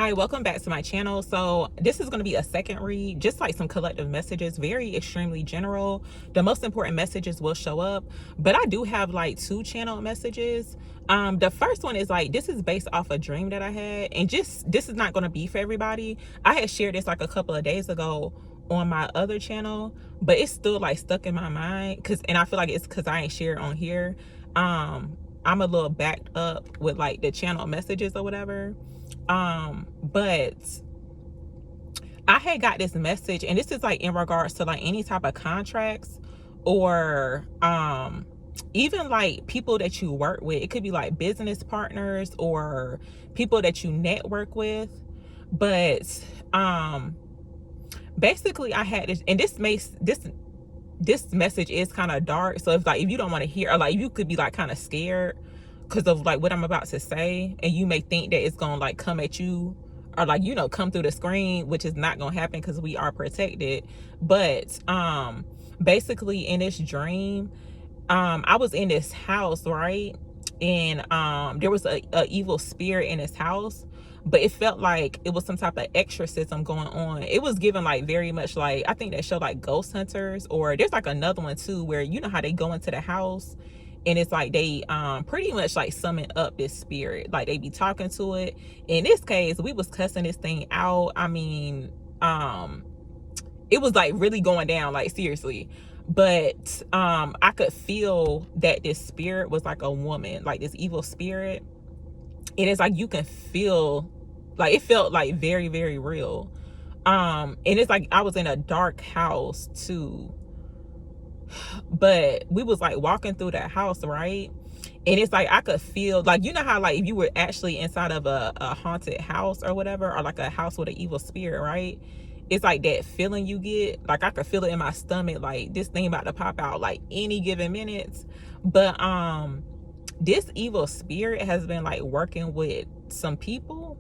Hi, welcome back to my channel. So this is going to be a second read, just like some collective messages, very extremely general. The most important messages will show up, but I do have like two channel messages. The first one is like, this is based off a dream that I had, and just this is not going to be for everybody. I had shared this like a couple of days ago on my other channel, but it's still like stuck in my mind and I feel like it's because I ain't shared on here. I'm a little backed up with like the channel messages or whatever. But I had got this message, and this is like in regards to like any type of contracts or even like people that you work with. It could be like business partners or people that you network with. But basically I had this, and this message is kind of dark. So if you don't want to hear, or like you could be like kind of scared because of like what I'm about to say, and you may think that it's gonna like come at you or like come through the screen, which is not gonna happen because we are protected. But basically in this dream, I was in this house, right? And there was a evil spirit in this house, but it felt like it was some type of exorcism going on. It was given like very much like, I think that show like Ghost Hunters, or there's like another one too where you know how they go into the house and it's like they pretty much like summon up this spirit, like they be talking to it. In this case, we was cussing this thing out. I mean, it was like really going down, like seriously. But I could feel that this spirit was like a woman, like this evil spirit. And it's like you can feel, like it felt like very, very real. And it's like I was in a dark house too, but we was like walking through that house, right? And it's like I could feel, like, you know how like if you were actually inside of a haunted house or whatever, or like a house with an evil spirit, right? It's like that feeling you get. Like I could feel it in my stomach, like this thing about to pop out like any given minutes. But this evil spirit has been like working with some people,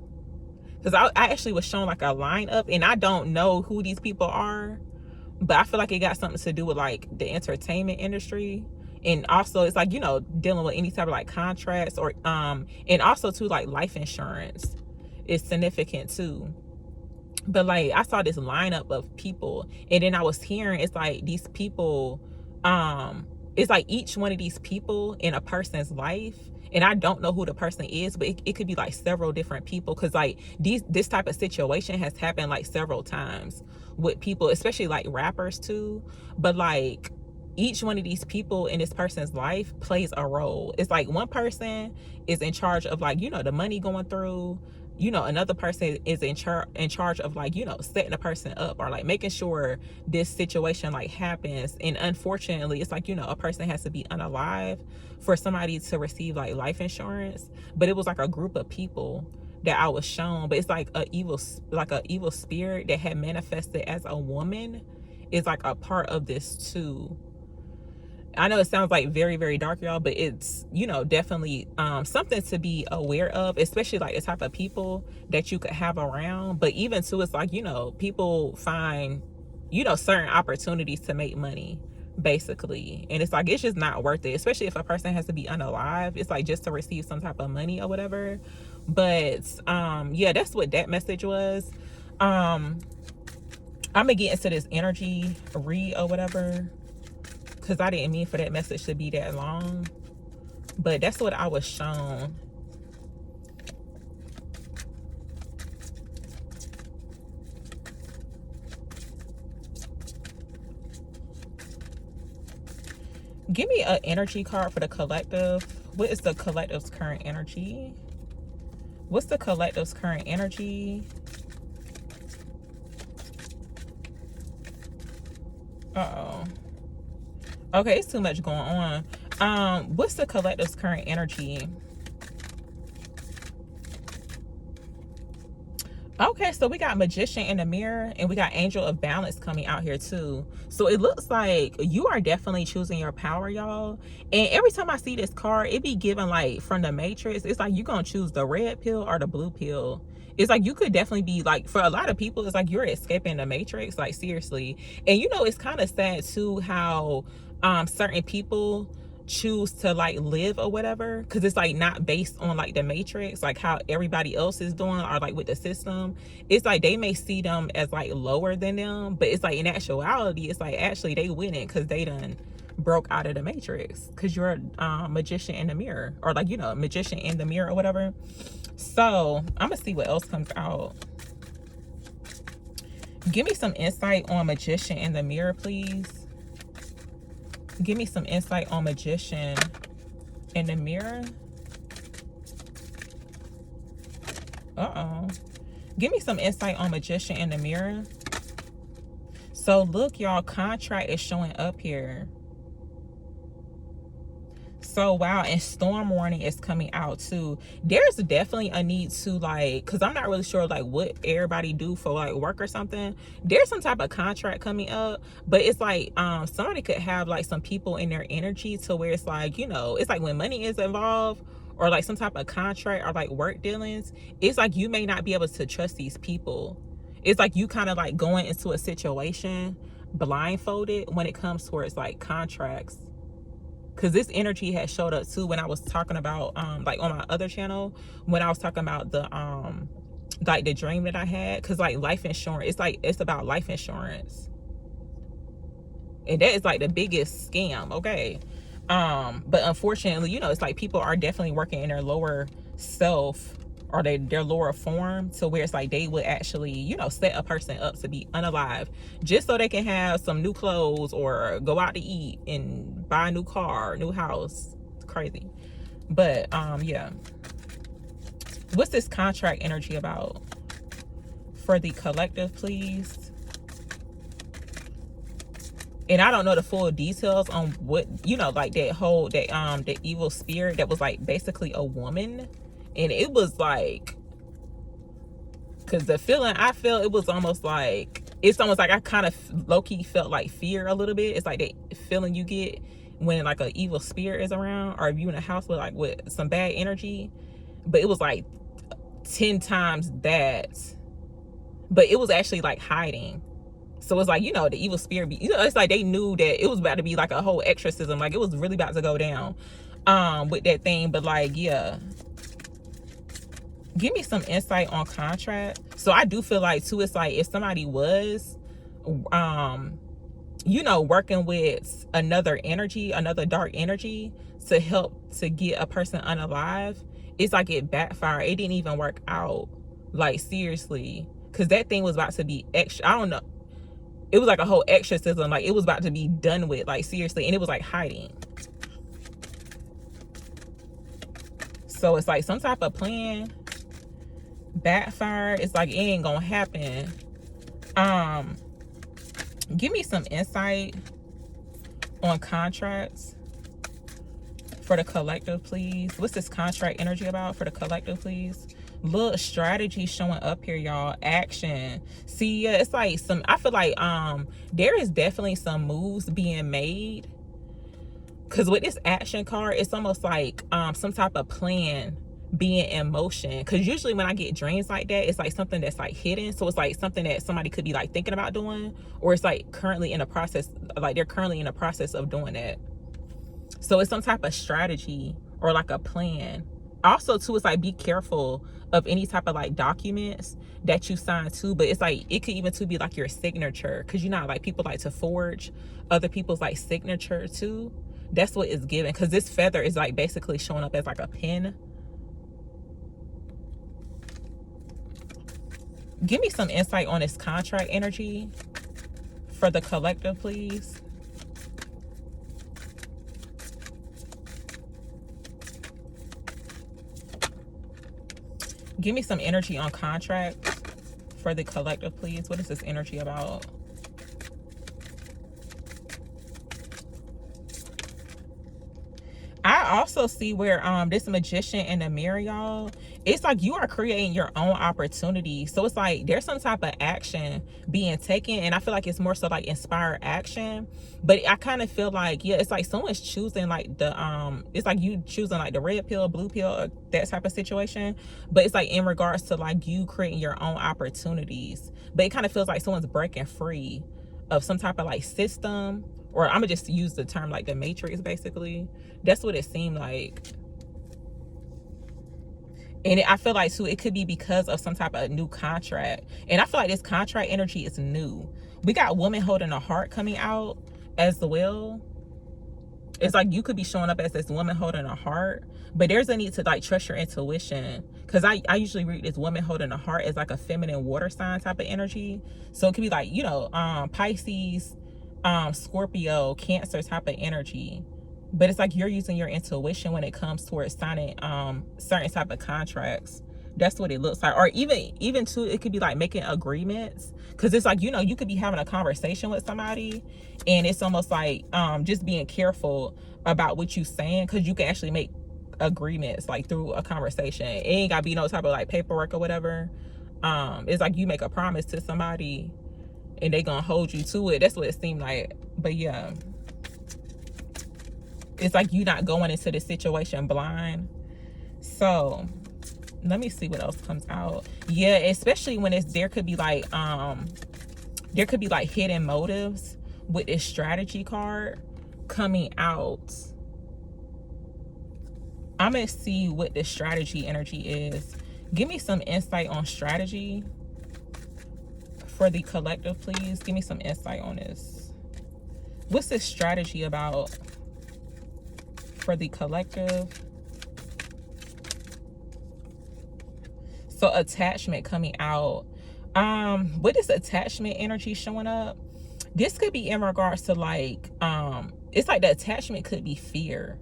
because I actually was shown like a lineup, and I don't know who these people are, but I feel like it got something to do with like the entertainment industry. And also it's like, dealing with any type of like contracts, or and also too like life insurance is significant too. But like I saw this lineup of people, and then I was hearing, it's like these people, it's like each one of these people in a person's life, and I don't know who the person is, but it could be like several different people, because like this type of situation has happened like several times with people, especially like rappers too. But like each one of these people in this person's life plays a role. It's like one person is in charge of like, the money going through, another person is in charge of like, setting a person up, or like making sure this situation like happens. And unfortunately, it's like, a person has to be unalive for somebody to receive like life insurance. But it was like a group of people that I was shown. But it's like a evil spirit that had manifested as a woman is like a part of this too. I know it sounds like very, very dark, y'all, but it's, definitely something to be aware of, especially like the type of people that you could have around. But even too, it's like, people find, certain opportunities to make money, basically. And it's like, it's just not worth it, especially if a person has to be unalive. It's like just to receive some type of money or whatever. But yeah, that's what that message was. I'm gonna get into this energy read or whatever, because I didn't mean for that message to be that long, but that's what I was shown. Give me an energy card for the collective. What is the collective's current energy? What's the collective's current energy? Uh-oh. Okay, it's too much going on. What's the collective's current energy? Okay, so we got Magician in the mirror, and we got Angel of Balance coming out here too. So it looks like you are definitely choosing your power, y'all. And every time I see this card, it be given like from the Matrix. It's like you're gonna choose the red pill or the blue pill. It's like you could definitely be like, for a lot of people, it's like you're escaping the Matrix, like seriously. And it's kind of sad too how certain people choose to like live or whatever, because it's like not based on like the matrix, like how everybody else is doing, or like with the system. It's like they may see them as like lower than them, but it's like in actuality it's like actually they winning because they done broke out of the matrix, because you're a magician in the mirror, or like, you know, magician in the mirror or whatever. So I'm gonna see what else comes out. Give me some insight on magician in the mirror, please. Give me some insight on magician in the mirror. Give me some insight on magician in the mirror. So look, y'all, contract is showing up here. So wow, and storm warning is coming out too. There's definitely a need to like, because I'm not really sure like what everybody do for like work or something. There's some type of contract coming up, but it's like somebody could have like some people in their energy to where it's like, you know, it's like when money is involved, or like some type of contract or like work dealings, it's like you may not be able to trust these people. It's like you kind of like going into a situation blindfolded when it comes towards like contracts. Because this energy has showed up too when I was talking about like on my other channel, when I was talking about the like the dream that I had. Because like life insurance, it's like it's about life insurance, and that is like the biggest scam. Okay. But unfortunately, you know, it's like people are definitely working in their lower self, or their lower form, to where it's like they would actually, you know, set a person up to be unalive just so they can have some new clothes or go out to eat and buy a new car, new house. It's crazy. But yeah, what's this contract energy about for the collective, please? And I don't know the full details on what, you know, like that whole the evil spirit that was like basically a woman. And it was like, because the feeling I felt, it was almost like, it's almost like I kind of low-key felt like fear a little bit. It's like that feeling you get when like an evil spirit is around, or if you in a house with like with some bad energy. But it was like 10 times that, but it was actually like hiding. So it's like, you know, the evil spirit, you know, it's like they knew that it was about to be like a whole exorcism, like it was really about to go down with that thing. But like, yeah, give me some insight on contract. So I do feel like too, it's like if somebody was you know, working with another energy, another dark energy, to help to get a person unalive, it's like it backfired. It didn't even work out, like seriously, because that thing was about to be extra, I don't know, it was like a whole exorcism, like it was about to be done with, like seriously, and it was like hiding. So it's like some type of plan backfired. It's like it ain't gonna happen. Give me some insight on contracts for the collective, please. What's this contract energy about for the collective, please? Look, strategy showing up here, y'all. Action. See, yeah, it's like some, I feel like there is definitely some moves being made, because with this action card, it's almost like some type of plan being in motion. Because usually when I get dreams like that, it's like something that's like hidden. So it's like something that somebody could be like thinking about doing, or it's like currently in a process, like they're currently in a process of doing that. So it's some type of strategy or like a plan. Also too, it's like be careful of any type of like documents that you sign too. But it's like it could even to be like your signature, because you know like people like to forge other people's like signature too. That's what it's given, because this feather is like basically showing up as like a pen. Give me some insight on this contract energy for the collective, please. Give me some energy on contract for the collective, please. What is this energy about? I also see where this magician in the mirror, y'all, it's like you are creating your own opportunity. So it's like there's some type of action being taken, and I feel like it's more so like inspired action. But I kind of feel like, yeah, it's like someone's choosing like the it's like you choosing like the red pill, blue pill, or that type of situation. But it's like in regards to like you creating your own opportunities. But it kind of feels like someone's breaking free of some type of like system, or I'm gonna just use the term like the matrix basically. That's what it seemed like. And I feel like too, it could be because of some type of new contract. And I feel like this contract energy is new. We got woman holding a heart coming out as well. It's like you could be showing up as this woman holding a heart, but there's a need to like trust your intuition. Because I usually read this woman holding a heart as like a feminine water sign type of energy. So it could be like, you know, Pisces, Scorpio, Cancer type of energy. But it's like you're using your intuition when it comes towards signing certain type of contracts. That's what it looks like. Or even too, it could be like making agreements. Because it's like, you know, you could be having a conversation with somebody, and it's almost like just being careful about what you're saying, because you can actually make agreements like through a conversation. It ain't gotta be no type of like paperwork or whatever. It's like you make a promise to somebody and they gonna hold you to it. That's what it seemed like. But yeah, it's like you not going into the situation blind. So let me see what else comes out. Yeah, especially when there could be like hidden motives with this strategy card coming out. I'm gonna see what the strategy energy is. Give me some insight on strategy for the collective, please. Give me some insight on this. What's this strategy about for the collective? So attachment coming out. What is attachment energy showing up? This could be in regards to like, it's like the attachment could be fear,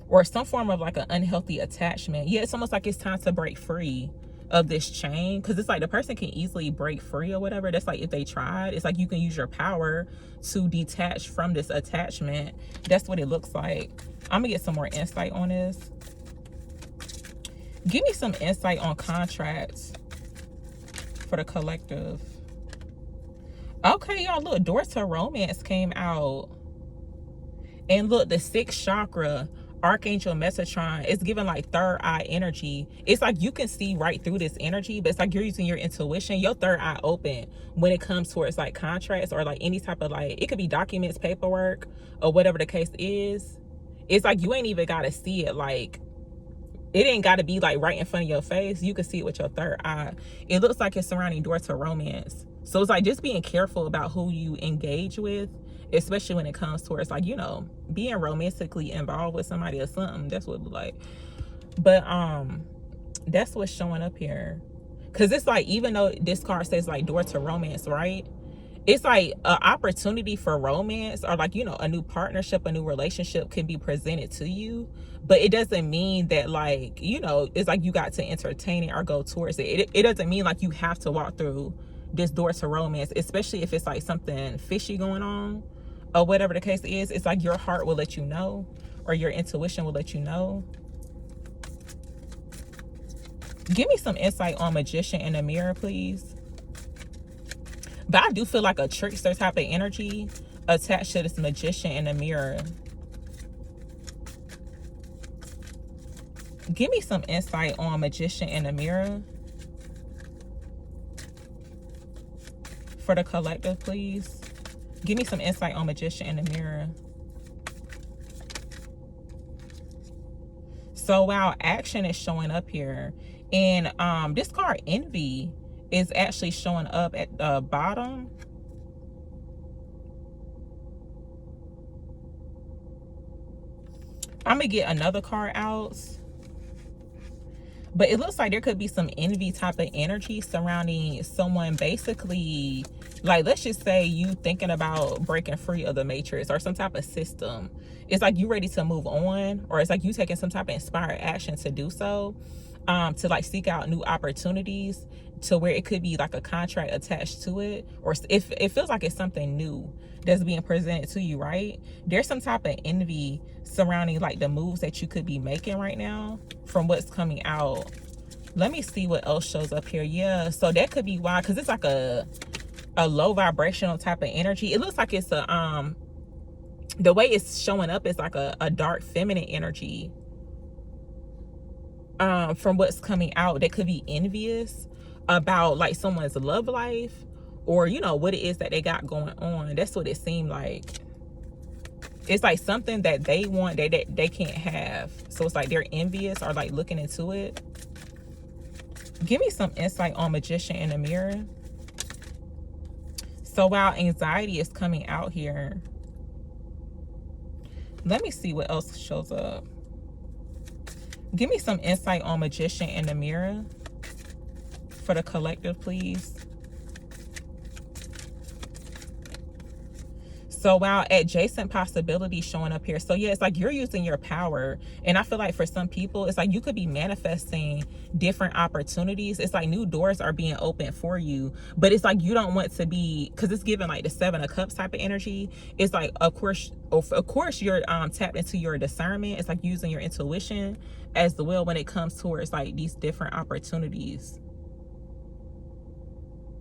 or some form of like an unhealthy attachment. Yeah, it's almost like it's time to break free of this chain, because it's like the person can easily break free or whatever. That's like if they tried. It's like you can use your power to detach from this attachment. That's what it looks like. I'm gonna get some more insight on this. Give me some insight on contracts for the collective. Okay, y'all, look, door to romance came out. And look, the 6th chakra, Archangel Metatron, is giving like third eye energy. It's like you can see right through this energy, but it's like you're using your intuition, your third eye open when it comes towards like contracts or like any type of like, it could be documents, paperwork, or whatever the case is. It's like you ain't even got to see it. Like, it ain't got to be like right in front of your face. You can see it with your third eye. It looks like it's surrounding door to romance. So it's like just being careful about who you engage with, especially when it comes towards like, you know, being romantically involved with somebody or something. That's what it looks like. But that's what's showing up here. Because it's like, even though this card says like door to romance, right? It's like an opportunity for romance, or like, you know, a new partnership, a new relationship can be presented to you. But it doesn't mean that like, you know, it's like you got to entertain it or go towards it. It doesn't mean like you have to walk through this door to romance, especially if it's like something fishy going on or whatever the case is. It's like your heart will let you know, or your intuition will let you know. Give me some insight on Magician in the Mirror, please. But I do feel like a trickster type of energy attached to this Magician in the Mirror. Give me some insight on Magician in the Mirror for the collective, please. Give me some insight on Magician in the Mirror. So while action is showing up here, and this card Envy is actually showing up at the bottom. I'm gonna get another card out. But it looks like there could be some envy type of energy surrounding someone, basically, like, let's just say you thinking about breaking free of the matrix or some type of system. It's like you ready to move on, or it's like you taking some type of inspired action to do so, to like seek out new opportunities, to where it could be like a contract attached to it, or if it feels like it's something new that's being presented to you, right? There's some type of envy surrounding like the moves that you could be making right now from what's coming out. Let me see what else shows up here. Yeah, so that could be why, because it's like a low vibrational type of energy. It looks like it's a the way it's showing up is like a dark feminine energy from what's coming out, that could be envious about like someone's love life, or you know what it is that they got going on. That's what it seemed like. It's like something that they want that they can't have, so it's like they're envious or like looking into it. Give me some insight on Magician in the Mirror. So while anxiety is coming out here, let me see what else shows up. Give me some insight on Magician in the Mirror for the collective, please. So while adjacent possibilities showing up here. So yeah, it's like you're using your power. And I feel like for some people, it's like you could be manifesting different opportunities. It's like new doors are being opened for you. But it's like you don't want to be, because it's given like the 7 of Cups type of energy. It's like, of course you're tapped into your discernment. It's like using your intuition as the will when it comes towards like these different opportunities.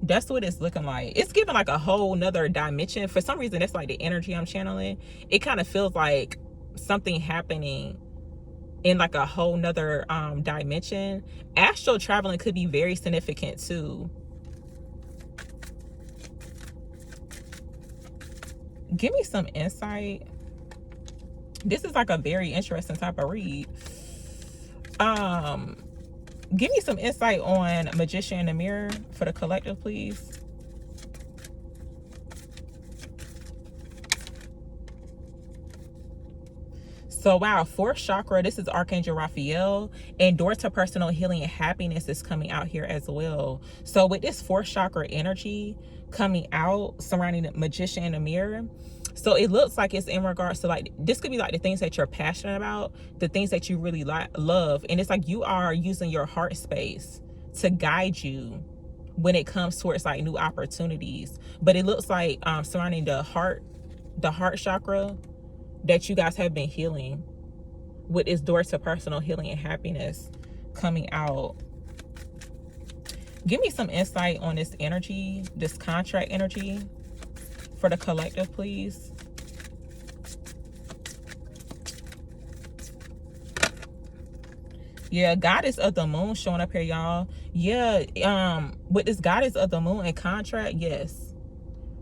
That's what it's looking like. It's giving like a whole nother dimension. For some reason, that's like the energy I'm channeling. It kind of feels like something happening in like a whole nother dimension. Astral traveling could be very significant too. Give me some insight. This is like a very interesting type of read. Give me some insight on Magician in the Mirror for the collective, please. So wow, 4th chakra, this is Archangel Raphael, and door to personal healing and happiness is coming out here as well. So with this 4th chakra energy coming out surrounding the Magician in the Mirror, so it looks like it's in regards to like, this could be like the things that you're passionate about, the things that you really love. And it's like you are using your heart space to guide you when it comes towards like new opportunities. But it looks like surrounding the heart chakra, that you guys have been healing with this door to personal healing and happiness coming out. Give me some insight on this energy, this contract energy for the collective, please. Yeah, Goddess of the Moon showing up here, y'all. Yeah, with this Goddess of the Moon and contract, yes,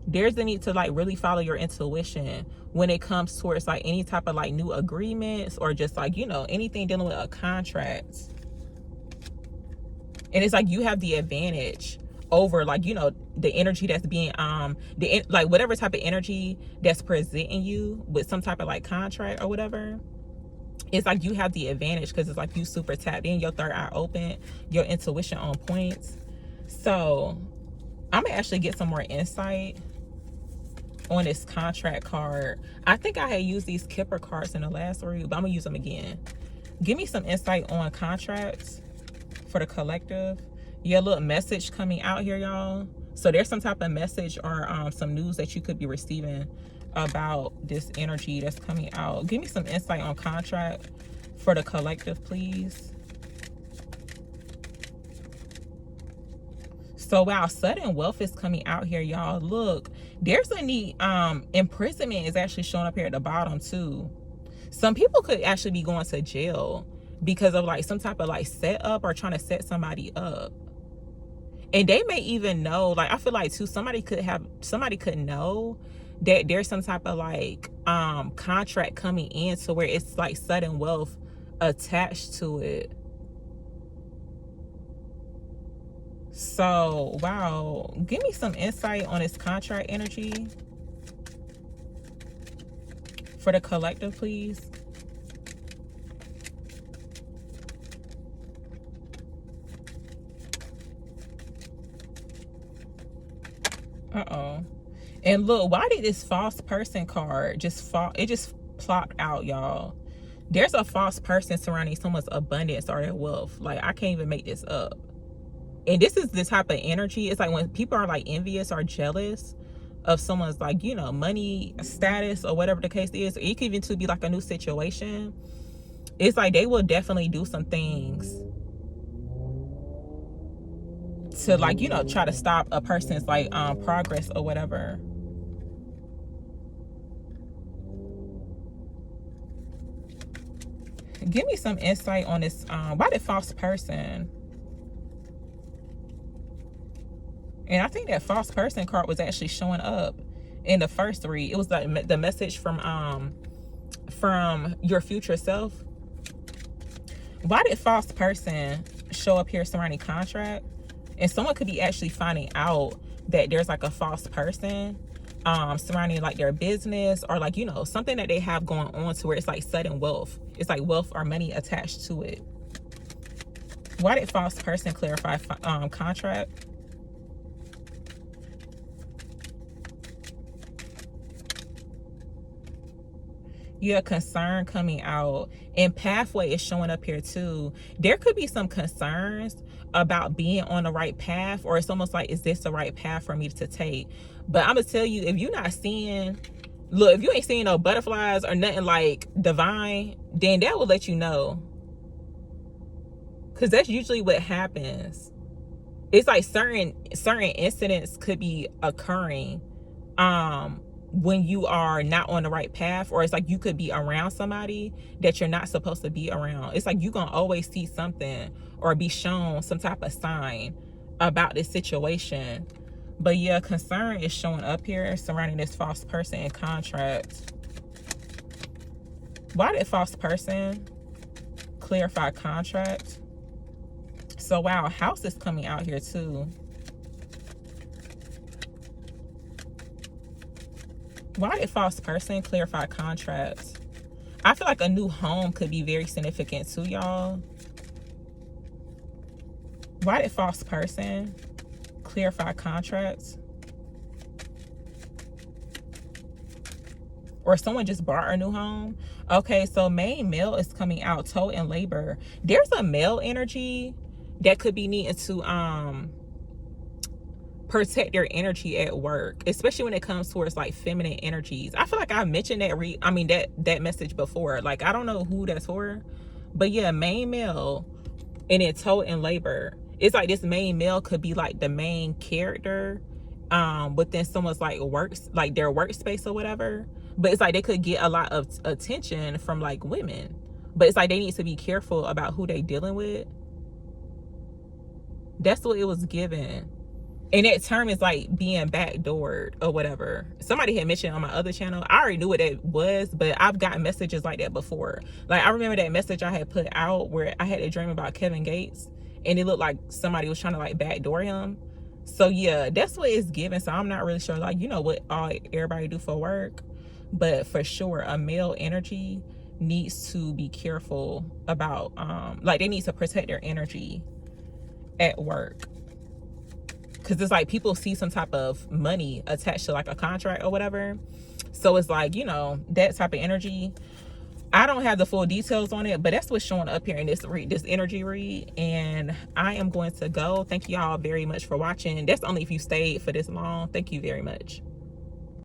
there's the need to like really follow your intuition when it comes towards like any type of like new agreements or just like, you know, anything dealing with a contract. And it's like you have the advantage over like, you know, the energy that's being like whatever type of energy that's presenting you with some type of like contract or whatever. It's like you have the advantage because it's like you super tapped in, your third eye open, your intuition on points. So I'm gonna actually get some more insight on this contract card. I think I had used these Kipper cards in the last read, but I'm gonna use them again. Give me some insight on contracts for the collective. Yeah, little message coming out here, y'all. So there's some type of message or some news that you could be receiving about this energy that's coming out. Give me some insight on contract for the collective, please. So wow, sudden wealth is coming out here, y'all. Look, there's a need. Imprisonment is actually showing up here at the bottom too. Some people could actually be going to jail because of like some type of like setup or trying to set somebody up. And they may even know, like I feel like too, somebody could know that there's some type of like contract coming in to where it's like sudden wealth attached to it. So wow, give me some insight on this contract energy for the collective, please. Uh-oh. And look, why did this false person card just fall? It just plopped out, y'all. There's a false person surrounding someone's abundance or their wealth. Like, I can't even make this up. And this is the type of energy. It's like when people are like envious or jealous of someone's like, you know, money status or whatever the case is. It could even to be like a new situation. It's like they will definitely do some things to like, you know, try to stop a person's like progress or whatever. Give me some insight on this. Why did false person? And I think that false person card was actually showing up in the first read. It was like the message from your future self. Why did false person show up here surrounding contract? And someone could be actually finding out that there's like a false person surrounding like their business, or like, you know, something that they have going on to where it's like sudden wealth. It's like wealth or money attached to it. Why did false person clarify contract? Yeah, concern coming out, and pathway is showing up here too. There could be some concerns about being on the right path, or it's almost like, is this the right path for me to take? But I'm gonna tell you, if you're not seeing, look, if you ain't seeing no butterflies or nothing like divine, then that will let you know, because that's usually what happens. It's like certain incidents could be occurring when you are not on the right path, or it's like you could be around somebody that you're not supposed to be around. It's like you're gonna always see something or be shown some type of sign about this situation. But yeah, concern is showing up here surrounding this false person in contract. Why did false person clarify contract? So wow, house is coming out here too. Why did false person clarify contracts? I feel like a new home could be very significant too, y'all. Why did false person clarify contracts? Or someone just bought a new home. Okay, so main male is coming out, toe and labor. There's a male energy that could be needing to protect their energy at work, especially when it comes towards like feminine energies. I feel like I mentioned that message before. Like, I don't know who that's for, but yeah, main male and then toe and labor. It's like this main male could be like the main character within someone's like works, like their workspace or whatever. But it's like they could get a lot of attention from like women, but it's like they need to be careful about who they dealing with. That's what it was given. And that term is like being backdoored or whatever. Somebody had mentioned on my other channel. I already knew what that was, but I've gotten messages like that before. Like, I remember that message I had put out where I had a dream about Kevin Gates, and it looked like somebody was trying to like backdoor him. So yeah, that's what it's given. So I'm not really sure, like, you know, what all everybody do for work, but for sure a male energy needs to be careful about like they need to protect their energy at work. Because it's like people see some type of money attached to like a contract or whatever. So it's like, you know, that type of energy. I don't have the full details on it, but that's what's showing up here in this energy read. And I am going to go. Thank you all very much for watching. That's only if you stayed for this long. Thank you very much.